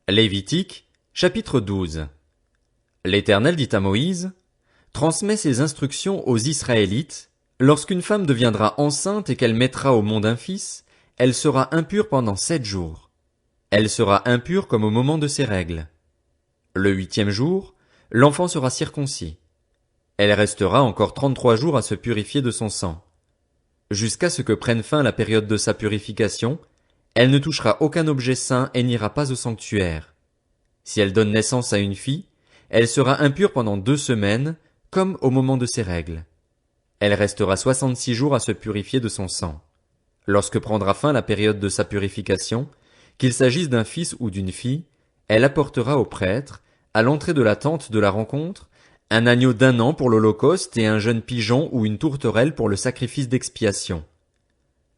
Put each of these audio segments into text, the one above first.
Lévitique, chapitre 12. L'Éternel dit à Moïse, transmets ces instructions aux Israélites. Lorsqu'une femme deviendra enceinte et qu'elle mettra au monde un fils, elle sera impure pendant 7 jours. Elle sera impure comme au moment de ses règles. Le 8e jour, l'enfant sera circoncis. Elle restera encore 33 jours à se purifier de son sang. Jusqu'à ce que prenne fin la période de sa purification, elle ne touchera aucun objet saint et n'ira pas au sanctuaire. Si elle donne naissance à une fille, elle sera impure pendant 2 semaines, comme au moment de ses règles. Elle restera 66 jours à se purifier de son sang. Lorsque prendra fin la période de sa purification, qu'il s'agisse d'un fils ou d'une fille, elle apportera au prêtre, à l'entrée de la tente de la rencontre, un agneau d'1 an pour l'holocauste et un jeune pigeon ou une tourterelle pour le sacrifice d'expiation.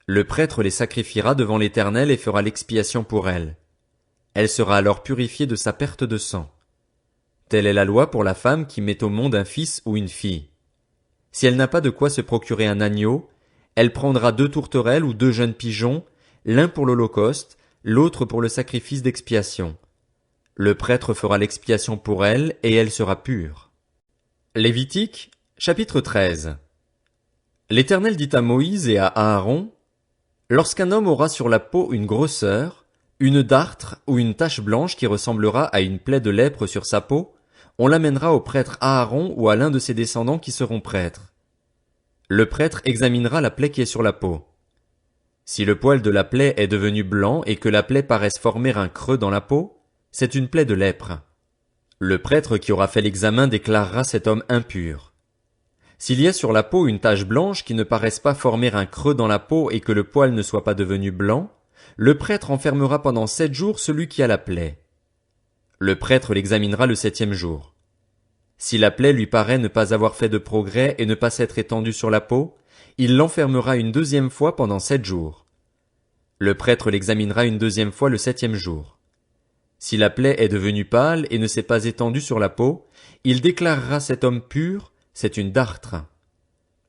Le prêtre les sacrifiera devant l'Éternel et fera l'expiation pour elle. Elle sera alors purifiée de sa perte de sang. Telle est la loi pour la femme qui met au monde un fils ou une fille. Si elle n'a pas de quoi se procurer un agneau, elle prendra 2 tourterelles ou 2 jeunes pigeons, l'un pour l'holocauste, l'autre pour le sacrifice d'expiation. Le prêtre fera l'expiation pour elle et elle sera pure. Lévitique, chapitre 13. L'Éternel dit à Moïse et à Aaron, lorsqu'un homme aura sur la peau une grosseur, une dartre ou une tache blanche qui ressemblera à une plaie de lèpre sur sa peau, on l'amènera au prêtre Aaron ou à l'un de ses descendants qui seront prêtres. Le prêtre examinera la plaie qui est sur la peau. Si le poil de la plaie est devenu blanc et que la plaie paraisse former un creux dans la peau, c'est une plaie de lèpre. Le prêtre qui aura fait l'examen déclarera cet homme impur. S'il y a sur la peau une tache blanche qui ne paraisse pas former un creux dans la peau et que le poil ne soit pas devenu blanc, le prêtre enfermera pendant 7 jours celui qui a la plaie. Le prêtre l'examinera le 7e jour. Si la plaie lui paraît ne pas avoir fait de progrès et ne pas s'être étendue sur la peau, il l'enfermera une 2e fois pendant 7 jours. Le prêtre l'examinera une 2e fois le 7e jour. Si la plaie est devenue pâle et ne s'est pas étendue sur la peau, il déclarera cet homme pur, c'est une dartre.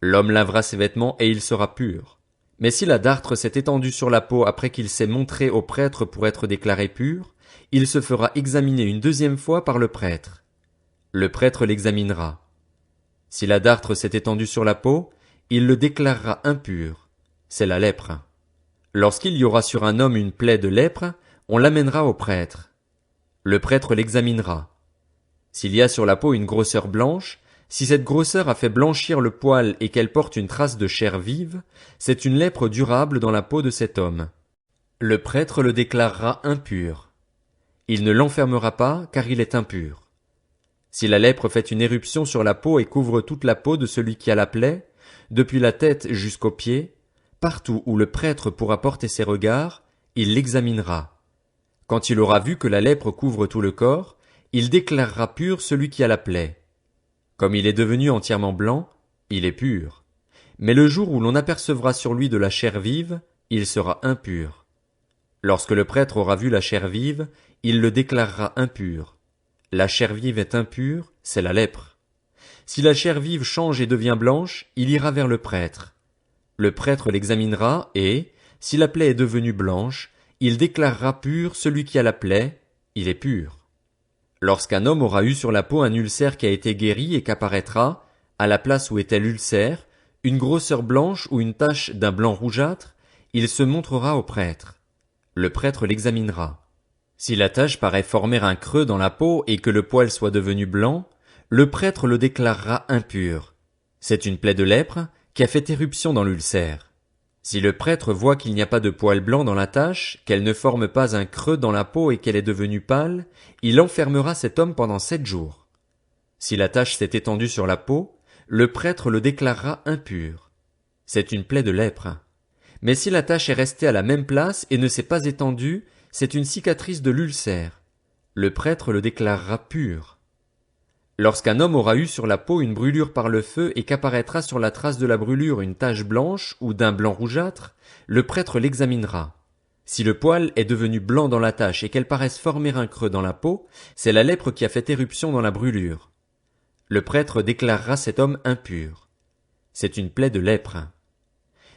L'homme lavera ses vêtements et il sera pur. Mais si la dartre s'est étendue sur la peau après qu'il s'est montré au prêtre pour être déclaré pur, il se fera examiner une 2e fois par le prêtre. Le prêtre l'examinera. Si la dartre s'est étendue sur la peau, il le déclarera impur. C'est la lèpre. Lorsqu'il y aura sur un homme une plaie de lèpre, on l'amènera au prêtre. Le prêtre l'examinera. S'il y a sur la peau une grosseur blanche, si cette grosseur a fait blanchir le poil et qu'elle porte une trace de chair vive, c'est une lèpre durable dans la peau de cet homme. Le prêtre le déclarera impur. Il ne l'enfermera pas, car il est impur. Si la lèpre fait une éruption sur la peau et couvre toute la peau de celui qui a la plaie, depuis la tête jusqu'aux pieds, partout où le prêtre pourra porter ses regards, il l'examinera. Quand il aura vu que la lèpre couvre tout le corps, il déclarera pur celui qui a la plaie. Comme il est devenu entièrement blanc, il est pur. Mais le jour où l'on apercevra sur lui de la chair vive, il sera impur. Lorsque le prêtre aura vu la chair vive, il le déclarera impur. La chair vive est impure, c'est la lèpre. Si la chair vive change et devient blanche, il ira vers le prêtre. Le prêtre l'examinera et, si la plaie est devenue blanche, il déclarera pur celui qui a la plaie, il est pur. Lorsqu'un homme aura eu sur la peau un ulcère qui a été guéri et qu'apparaîtra, à la place où était l'ulcère, une grosseur blanche ou une tache d'un blanc rougeâtre, il se montrera au prêtre. Le prêtre l'examinera. Si la tache paraît former un creux dans la peau et que le poil soit devenu blanc, le prêtre le déclarera impur. C'est une plaie de lèpre qui a fait éruption dans l'ulcère. Si le prêtre voit qu'il n'y a pas de poil blanc dans la tache, qu'elle ne forme pas un creux dans la peau et qu'elle est devenue pâle, il enfermera cet homme pendant 7 jours. Si la tache s'est étendue sur la peau, le prêtre le déclarera impur. C'est une plaie de lèpre. Mais si la tache est restée à la même place et ne s'est pas étendue, c'est une cicatrice de l'ulcère. Le prêtre le déclarera pur. Lorsqu'un homme aura eu sur la peau une brûlure par le feu et qu'apparaîtra sur la trace de la brûlure une tache blanche ou d'un blanc rougeâtre, le prêtre l'examinera. Si le poil est devenu blanc dans la tache et qu'elle paraisse former un creux dans la peau, c'est la lèpre qui a fait éruption dans la brûlure. Le prêtre déclarera cet homme impur. C'est une plaie de lèpre.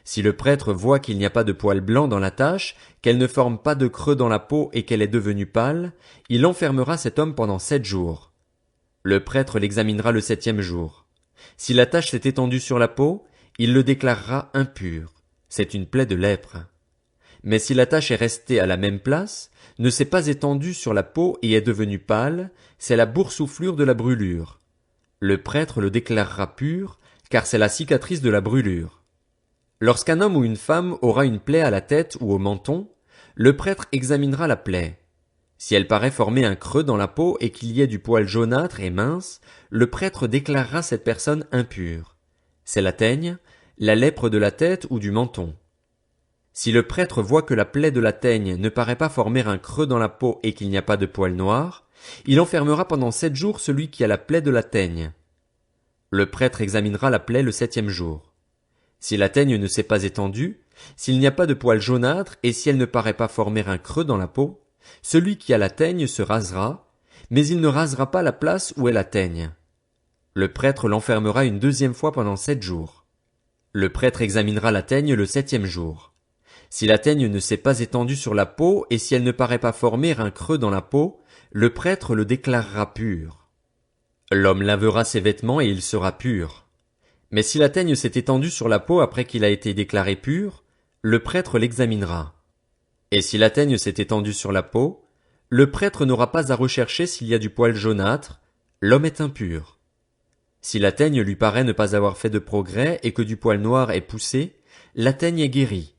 Si le prêtre voit qu'il n'y a pas de poil blanc dans la tache, qu'elle ne forme pas de creux dans la peau et qu'elle est devenue pâle, il enfermera cet homme pendant 7 jours. Le prêtre l'examinera le 7e jour. Si la tache s'est étendue sur la peau, il le déclarera impur. C'est une plaie de lèpre. Mais si la tache est restée à la même place, ne s'est pas étendue sur la peau et est devenue pâle, c'est la boursouflure de la brûlure. Le prêtre le déclarera pur, car c'est la cicatrice de la brûlure. Lorsqu'un homme ou une femme aura une plaie à la tête ou au menton, le prêtre examinera la plaie. Si elle paraît former un creux dans la peau et qu'il y ait du poil jaunâtre et mince, le prêtre déclarera cette personne impure. C'est la teigne, la lèpre de la tête ou du menton. Si le prêtre voit que la plaie de la teigne ne paraît pas former un creux dans la peau et qu'il n'y a pas de poil noir, il enfermera pendant 7 jours celui qui a la plaie de la teigne. Le prêtre examinera la plaie le 7e jour. Si la teigne ne s'est pas étendue, s'il n'y a pas de poil jaunâtre et si elle ne paraît pas former un creux dans la peau, celui qui a la teigne se rasera, mais il ne rasera pas la place où est la teigne. Le prêtre l'enfermera une 2e fois pendant 7 jours. Le prêtre examinera la teigne le 7e jour. Si la teigne ne s'est pas étendue sur la peau et si elle ne paraît pas former un creux dans la peau, le prêtre le déclarera pur. L'homme lavera ses vêtements et il sera pur. Mais si la teigne s'est étendue sur la peau après qu'il a été déclaré pur, le prêtre l'examinera. Et si la teigne s'est étendue sur la peau, le prêtre n'aura pas à rechercher s'il y a du poil jaunâtre, l'homme est impur. Si la teigne lui paraît ne pas avoir fait de progrès et que du poil noir est poussé, la teigne est guérie.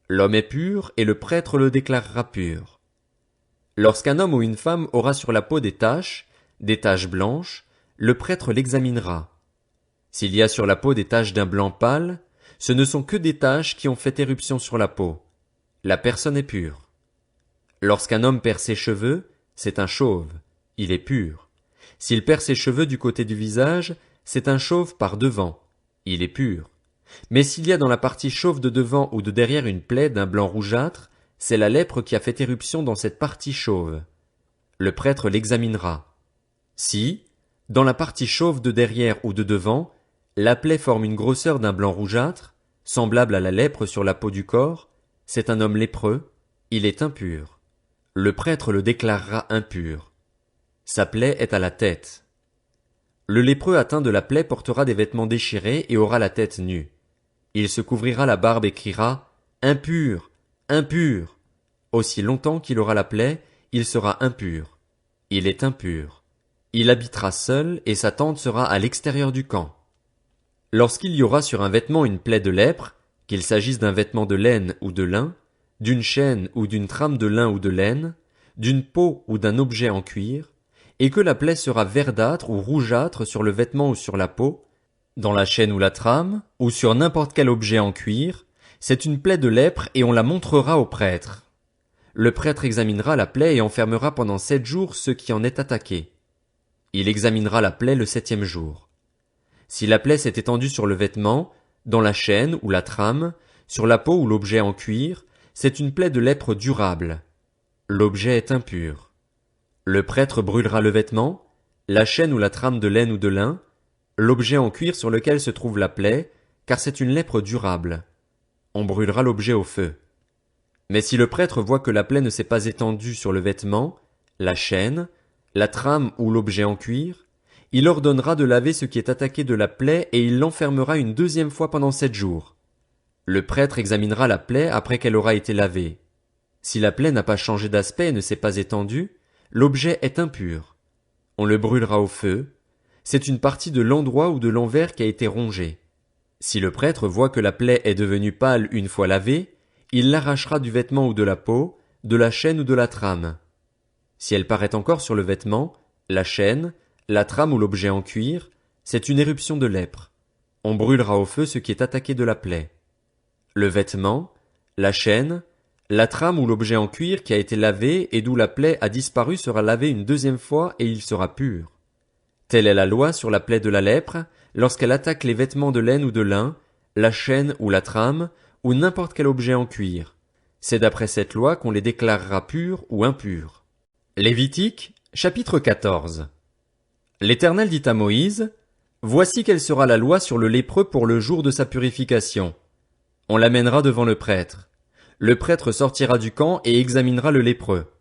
L'homme est pur et le prêtre le déclarera pur. Lorsqu'un homme ou une femme aura sur la peau des taches blanches, le prêtre l'examinera. S'il y a sur la peau des taches d'un blanc pâle, ce ne sont que des taches qui ont fait éruption sur la peau. La personne est pure. Lorsqu'un homme perd ses cheveux, c'est un chauve. Il est pur. S'il perd ses cheveux du côté du visage, c'est un chauve par devant. Il est pur. Mais s'il y a dans la partie chauve de devant ou de derrière une plaie d'un blanc rougeâtre, c'est la lèpre qui a fait éruption dans cette partie chauve. Le prêtre l'examinera. Si, dans la partie chauve de derrière ou de devant, la plaie forme une grosseur d'un blanc rougeâtre, semblable à la lèpre sur la peau du corps, c'est un homme lépreux, il est impur. Le prêtre le déclarera impur. Sa plaie est à la tête. Le lépreux atteint de la plaie portera des vêtements déchirés et aura la tête nue. Il se couvrira la barbe et criera « Impur! Impur! » Aussi longtemps qu'il aura la plaie, il sera impur. Il est impur. Il habitera seul et sa tente sera à l'extérieur du camp. Lorsqu'il y aura sur un vêtement une plaie de lèpre, qu'il s'agisse d'un vêtement de laine ou de lin, d'une chaîne ou d'une trame de lin ou de laine, d'une peau ou d'un objet en cuir, et que la plaie sera verdâtre ou rougeâtre sur le vêtement ou sur la peau, dans la chaîne ou la trame, ou sur n'importe quel objet en cuir, c'est une plaie de lèpre et on la montrera au prêtre. Le prêtre examinera la plaie et enfermera pendant 7 jours ceux qui en est attaqué. Il examinera la plaie le 7e jour. Si la plaie s'est étendue sur le vêtement, dans la chaîne ou la trame, sur la peau ou l'objet en cuir, c'est une plaie de lèpre durable. L'objet est impur. Le prêtre brûlera le vêtement, la chaîne ou la trame de laine ou de lin, l'objet en cuir sur lequel se trouve la plaie, car c'est une lèpre durable. On brûlera l'objet au feu. Mais si le prêtre voit que la plaie ne s'est pas étendue sur le vêtement, la chaîne, la trame ou l'objet en cuir, il ordonnera de laver ce qui est attaqué de la plaie et il l'enfermera une 2e fois pendant 7 jours. Le prêtre examinera la plaie après qu'elle aura été lavée. Si la plaie n'a pas changé d'aspect et ne s'est pas étendue, l'objet est impur. On le brûlera au feu. C'est une partie de l'endroit ou de l'envers qui a été rongée. Si le prêtre voit que la plaie est devenue pâle une fois lavée, il l'arrachera du vêtement ou de la peau, de la chaîne ou de la trame. Si elle paraît encore sur le vêtement, la chaîne, la trame ou l'objet en cuir, c'est une éruption de lèpre. On brûlera au feu ce qui est attaqué de la plaie. Le vêtement, la chaîne, la trame ou l'objet en cuir qui a été lavé et d'où la plaie a disparu sera lavé une 2e fois et il sera pur. Telle est la loi sur la plaie de la lèpre, lorsqu'elle attaque les vêtements de laine ou de lin, la chaîne ou la trame, ou n'importe quel objet en cuir. C'est d'après cette loi qu'on les déclarera purs ou impurs. Lévitique, chapitre 14. L'Éternel dit à Moïse, « Voici quelle sera la loi sur le lépreux pour le jour de sa purification. On l'amènera devant le prêtre. Le prêtre sortira du camp et examinera le lépreux.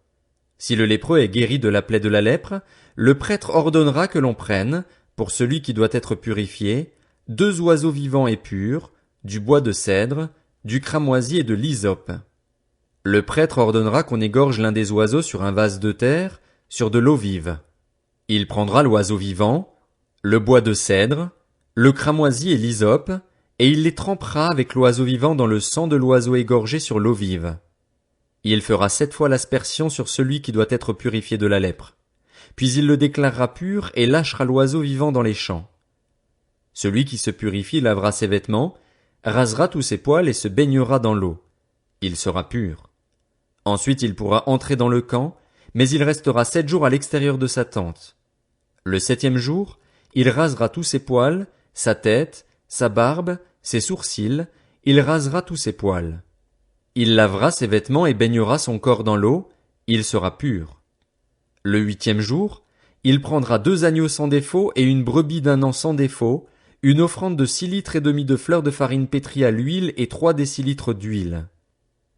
Si le lépreux est guéri de la plaie de la lèpre, le prêtre ordonnera que l'on prenne, pour celui qui doit être purifié, 2 oiseaux vivants et purs, du bois de cèdre, du cramoisi et de l'hysope. Le prêtre ordonnera qu'on égorge l'un des oiseaux sur un vase de terre, sur de l'eau vive. Il prendra l'oiseau vivant, le bois de cèdre, le cramoisi et l'hysope, et il les trempera avec l'oiseau vivant dans le sang de l'oiseau égorgé sur l'eau vive. Il fera 7 fois l'aspersion sur celui qui doit être purifié de la lèpre. Puis il le déclarera pur et lâchera l'oiseau vivant dans les champs. Celui qui se purifie lavera ses vêtements, rasera tous ses poils et se baignera dans l'eau. Il sera pur. Ensuite il pourra entrer dans le camp, mais il restera 7 jours à l'extérieur de sa tente. Le 7e jour, il rasera tous ses poils, sa tête, sa barbe, ses sourcils, il rasera tous ses poils. Il lavera ses vêtements et baignera son corps dans l'eau, il sera pur. Le 8e jour, il prendra 2 agneaux sans défaut et une brebis d'1 an sans défaut, une offrande de 6 litres et demi de fleur de farine pétrie à l'huile et 3 décilitres d'huile.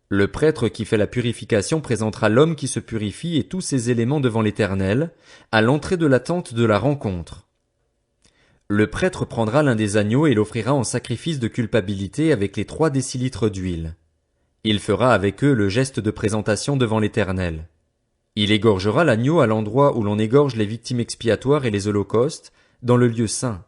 Le prêtre qui fait la purification présentera l'homme qui se purifie et tous ses éléments devant l'Éternel, à l'entrée de la tente de la rencontre. Le prêtre prendra l'un des agneaux et l'offrira en sacrifice de culpabilité avec les 3 décilitres d'huile. Il fera avec eux le geste de présentation devant l'Éternel. Il égorgera l'agneau à l'endroit où l'on égorge les victimes expiatoires et les holocaustes, dans le lieu saint.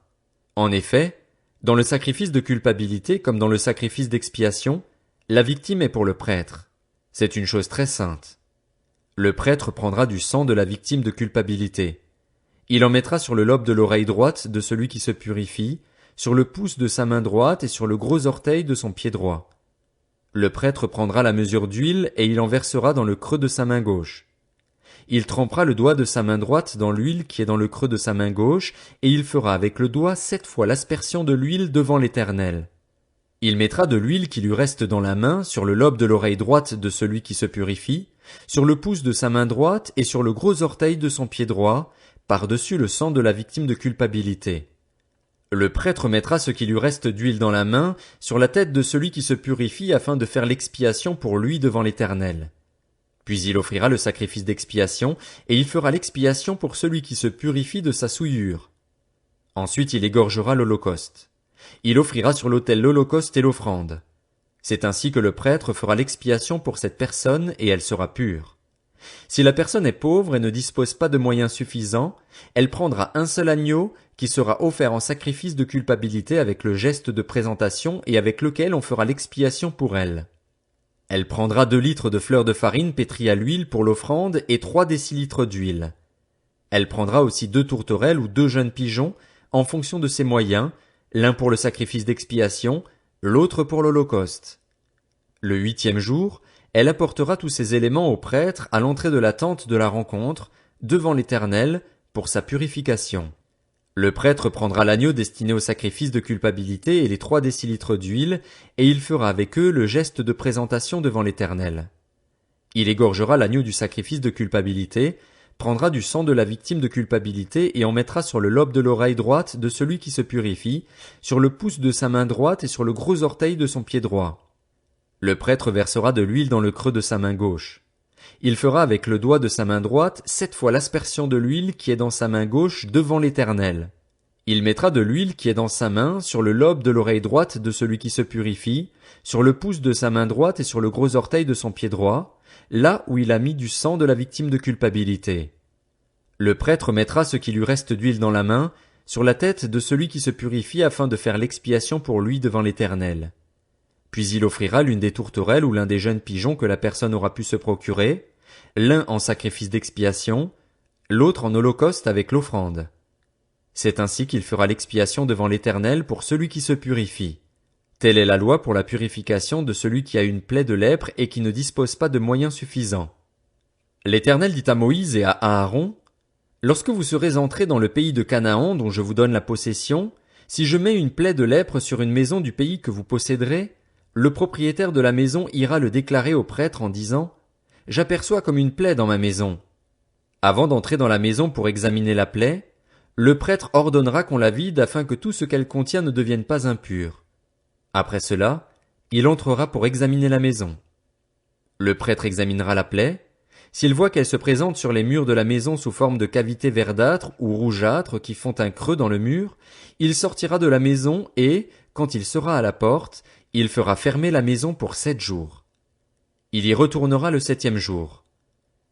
En effet, dans le sacrifice de culpabilité comme dans le sacrifice d'expiation, la victime est pour le prêtre. C'est une chose très sainte. Le prêtre prendra du sang de la victime de culpabilité. Il en mettra sur le lobe de l'oreille droite de celui qui se purifie, sur le pouce de sa main droite et sur le gros orteil de son pied droit. Le prêtre prendra la mesure d'huile et il en versera dans le creux de sa main gauche. Il trempera le doigt de sa main droite dans l'huile qui est dans le creux de sa main gauche, et il fera avec le doigt 7 fois l'aspersion de l'huile devant l'Éternel. Il mettra de l'huile qui lui reste dans la main sur le lobe de l'oreille droite de celui qui se purifie, sur le pouce de sa main droite et sur le gros orteil de son pied droit, par-dessus le sang de la victime de culpabilité. Le prêtre mettra ce qui lui reste d'huile dans la main sur la tête de celui qui se purifie afin de faire l'expiation pour lui devant l'Éternel. Puis il offrira le sacrifice d'expiation, et il fera l'expiation pour celui qui se purifie de sa souillure. Ensuite il égorgera l'holocauste. Il offrira sur l'autel l'holocauste et l'offrande. C'est ainsi que le prêtre fera l'expiation pour cette personne, et elle sera pure. Si la personne est pauvre et ne dispose pas de moyens suffisants, elle prendra un seul agneau, qui sera offert en sacrifice de culpabilité avec le geste de présentation et avec lequel on fera l'expiation pour elle. Elle prendra 2 litres de fleur de farine pétrie à l'huile pour l'offrande et 3 décilitres d'huile. Elle prendra aussi 2 tourterelles ou 2 jeunes pigeons, en fonction de ses moyens, l'un pour le sacrifice d'expiation, l'autre pour l'holocauste. Le 8e jour, elle apportera tous ces éléments au prêtre à l'entrée de la tente de la rencontre, devant l'Éternel, pour sa purification. Le prêtre prendra l'agneau destiné au sacrifice de culpabilité et les 3 décilitres d'huile, et il fera avec eux le geste de présentation devant l'Éternel. Il égorgera l'agneau du sacrifice de culpabilité, prendra du sang de la victime de culpabilité et en mettra sur le lobe de l'oreille droite de celui qui se purifie, sur le pouce de sa main droite et sur le gros orteil de son pied droit. Le prêtre versera de l'huile dans le creux de sa main gauche. Il fera avec le doigt de sa main droite 7 fois l'aspersion de l'huile qui est dans sa main gauche devant l'Éternel. Il mettra de l'huile qui est dans sa main sur le lobe de l'oreille droite de celui qui se purifie, sur le pouce de sa main droite et sur le gros orteil de son pied droit, là où il a mis du sang de la victime de culpabilité. Le prêtre mettra ce qui lui reste d'huile dans la main sur la tête de celui qui se purifie afin de faire l'expiation pour lui devant l'Éternel. Puis il offrira l'une des tourterelles ou l'un des jeunes pigeons que la personne aura pu se procurer, l'un en sacrifice d'expiation, l'autre en holocauste avec l'offrande. C'est ainsi qu'il fera l'expiation devant l'Éternel pour celui qui se purifie. Telle est la loi pour la purification de celui qui a une plaie de lèpre et qui ne dispose pas de moyens suffisants. L'Éternel dit à Moïse et à Aaron, « Lorsque vous serez entrés dans le pays de Canaan dont je vous donne la possession, si je mets une plaie de lèpre sur une maison du pays que vous posséderez, le propriétaire de la maison ira le déclarer au prêtre en disant « J'aperçois comme une plaie dans ma maison. » Avant d'entrer dans la maison pour examiner la plaie, le prêtre ordonnera qu'on la vide afin que tout ce qu'elle contient ne devienne pas impur. Après cela, il entrera pour examiner la maison. Le prêtre examinera la plaie. S'il voit qu'elle se présente sur les murs de la maison sous forme de cavités verdâtres ou rougeâtres qui font un creux dans le mur, il sortira de la maison et, quand il sera à la porte, il fera fermer la maison pour 7 jours. Il y retournera le 7e jour.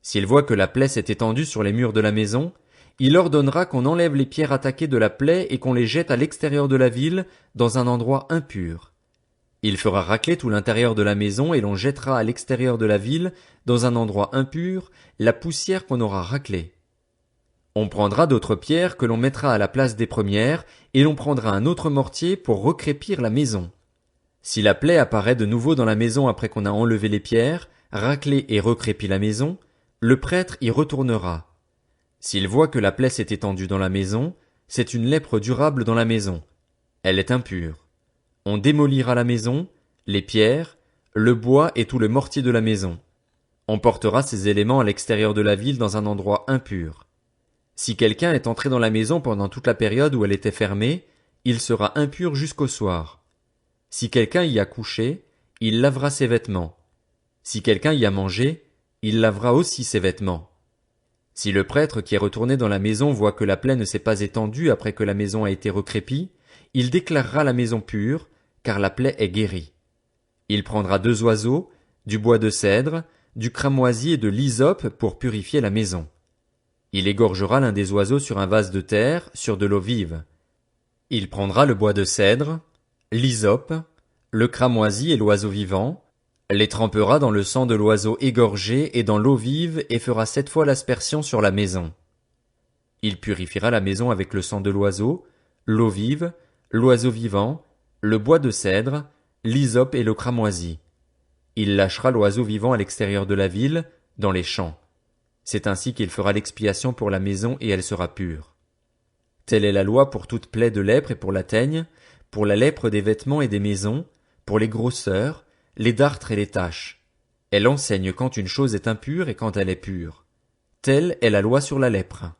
S'il voit que la plaie s'est étendue sur les murs de la maison, il ordonnera qu'on enlève les pierres attaquées de la plaie et qu'on les jette à l'extérieur de la ville, dans un endroit impur. Il fera racler tout l'intérieur de la maison et l'on jettera à l'extérieur de la ville, dans un endroit impur, la poussière qu'on aura raclée. On prendra d'autres pierres que l'on mettra à la place des premières, et l'on prendra un autre mortier pour recrépir la maison. Si la plaie apparaît de nouveau dans la maison après qu'on a enlevé les pierres, raclé et recrépi la maison, le prêtre y retournera. S'il voit que la plaie s'est étendue dans la maison, c'est une lèpre durable dans la maison. Elle est impure. On démolira la maison, les pierres, le bois et tout le mortier de la maison. On portera ces éléments à l'extérieur de la ville dans un endroit impur. Si quelqu'un est entré dans la maison pendant toute la période où elle était fermée, il sera impur jusqu'au soir. Si quelqu'un y a couché, il lavera ses vêtements. Si quelqu'un y a mangé, il lavera aussi ses vêtements. Si le prêtre qui est retourné dans la maison voit que la plaie ne s'est pas étendue après que la maison a été recrépie, il déclarera la maison pure, car la plaie est guérie. Il prendra 2 oiseaux, du bois de cèdre, du cramoisi et de l'hysope pour purifier la maison. Il égorgera l'un des oiseaux sur un vase de terre, sur de l'eau vive. Il prendra le bois de cèdre, l'hysope, le cramoisi et l'oiseau vivant, les trempera dans le sang de l'oiseau égorgé et dans l'eau vive et fera 7 fois l'aspersion sur la maison. Il purifiera la maison avec le sang de l'oiseau, l'eau vive, l'oiseau vivant, le bois de cèdre, l'hysope et le cramoisi. Il lâchera l'oiseau vivant à l'extérieur de la ville, dans les champs. C'est ainsi qu'il fera l'expiation pour la maison et elle sera pure. Telle est la loi pour toute plaie de lèpre et pour la teigne, pour la lèpre des vêtements et des maisons, pour les grosseurs, les dartres et les taches. Elle enseigne quand une chose est impure et quand elle est pure. Telle est la loi sur la lèpre.